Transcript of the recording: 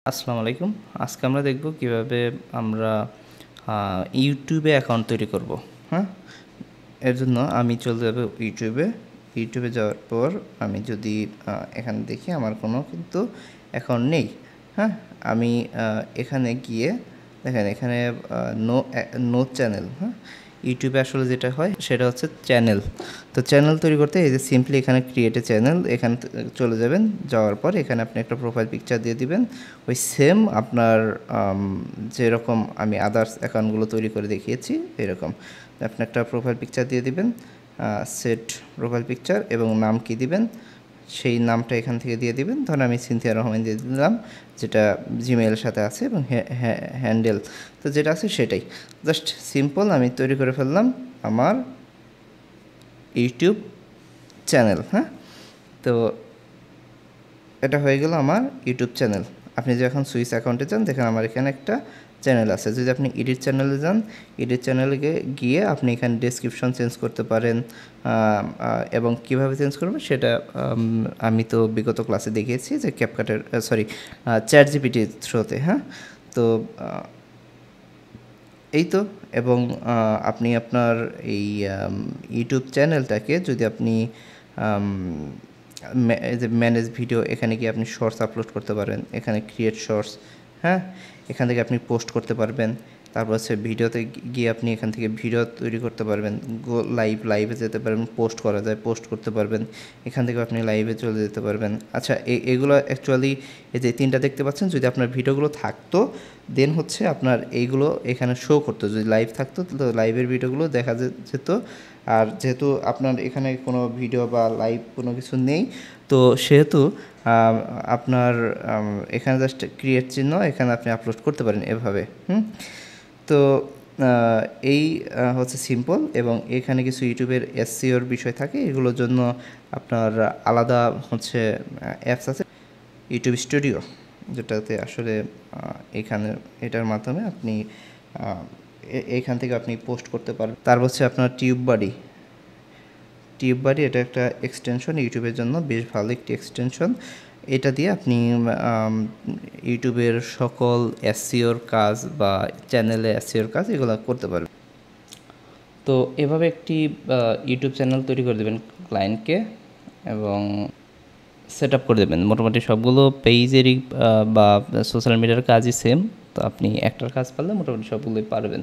আসসালামু আলাইকুম। আজকে আমরা দেখব কিভাবে আমরা ইউটিউবে অ্যাকাউন্ট তৈরি করব। হ্যাঁ, এর জন্য আমি চলে যাব ইউটিউবে যাওয়ার পর আমি যদি এখানে দেখি আমার কোনো কিন্তু অ্যাকাউন্ট নেই। হ্যাঁ, আমি এখানে গিয়ে দেখেন এখানে নো চ্যানেল। হ্যাঁ, ইউটিউবে আসলে যেটা হয় সেটা হচ্ছে চ্যানেল। তো চ্যানেল তৈরি করতে এই যে সিম্পলি এখানে ক্রিয়েট এ চ্যানেল এখানে চলে যাবেন। যাওয়ার পর এখানে আপনি একটা প্রোফাইল পিকচার দিয়ে দিবেন। ওই সেম আপনার যেরকম আমি আদার্স অ্যাকাউন্টগুলো তৈরি করে দেখিয়েছি এরকম আপনি একটা প্রোফাইল পিকচার দিয়ে দিবেন। সেট প্রোফাইল পিকচার এবং নাম কি দিবেন সেই নামটা এখান থেকে দিয়ে দিবেন। ধরুন আমি সিনথিয়া রহমান দিয়ে দিলাম, যেটা জিমেইলের সাথে আছে, এবং হ্যান্ডেল তো যেটা আছে সেটাই। জাস্ট সিম্পল আমি তৈরি করে ফেললাম আমার ইউটিউব চ্যানেল। হ্যাঁ, তো এটা হয়ে গেল আমার ইউটিউব চ্যানেল। আপনি যে এখন সুইচ অ্যাকাউন্টে যান দেখেন আমার এখানে একটা চ্যানেল আছে। যদি আপনি এডিট চ্যানেলে যান, এডিট চ্যানেলে গিয়ে আপনি এখানে ডেসক্রিপশন চেঞ্জ করতে পারেন, এবং কিভাবে চেঞ্জ করবেন সেটা আমি তো বিগত ক্লাসে দেখিয়েছি যে ক্যাপকাটের চ্যাট জিপিটির থ্রুতে। হ্যাঁ, তো এই তো। এবং আপনি আপনার এই ইউটিউব চ্যানেলটাকে যদি আপনি এই যে ম্যানেজ ভিডিও, এখানে গিয়ে আপনি শর্টস আপলোড করতে পারেন, এখানে ক্রিয়েট শর্টস। হ্যাঁ, এখান থেকে আপনি পোস্ট করতে পারবেন। তারপর হচ্ছে ভিডিওতে গিয়ে আপনি এখান থেকে ভিডিও তৈরি করতে পারবেন, লাইভে যেতে পারবেন, পোস্ট করা যায় পোস্ট করতে পারবেন, এখান থেকে আপনি লাইভে চলে যেতে পারবেন। আচ্ছা, এগুলো অ্যাকচুয়ালি এই যে তিনটা দেখতে পাচ্ছেন, যদি আপনার ভিডিওগুলো থাকতো দেন হচ্ছে আপনার এইগুলো এখানে শো করতো। যদি লাইভ থাকতো তো লাইভের ভিডিওগুলো দেখা যেত। আর যেহেতু আপনার এখানে কোনো ভিডিও বা লাইভ কোনো কিছু নেই, তো সেহেতু আপনার এখানে জাস্ট ক্রিয়েট চিহ্ন, এখানে আপনি আপলোড করতে পারেন এভাবে। তো এই হচ্ছে সিম্পল। এবং এখানে কিছু ইউটিউবের এসইওর বিষয় থাকে, এগুলোর জন্য আপনার আলাদা হচ্ছে অ্যাপস আছে, ইউটিউব স্টুডিও, যেটাতে আসলে এখানে এটার মাধ্যমে আপনি এইখান থেকে আপনি পোস্ট করতে পারবেন। তারপর হচ্ছে আপনার টিউববাডি, এটা একটা এক্সটেনশন ইউটিউবের জন্য, বেশ ভালো একটি এক্সটেনশন। এটা দিয়ে আপনি ইউটিউবের সকল এসইওর কাজ বা চ্যানেলে এসইওর কাজ এগুলো করতে পারবেন। তো এভাবে একটি ইউটিউব চ্যানেল তৈরি করে দেবেন ক্লায়েন্টকে এবং সেট আপ করে দেবেন। মোটামুটি সবগুলো পেজেরই বা সোশ্যাল মিডিয়ার কাজই সেম। তো আপনি একটার কাজ পারলে মোটামুটি সবগুলোই পারবেন।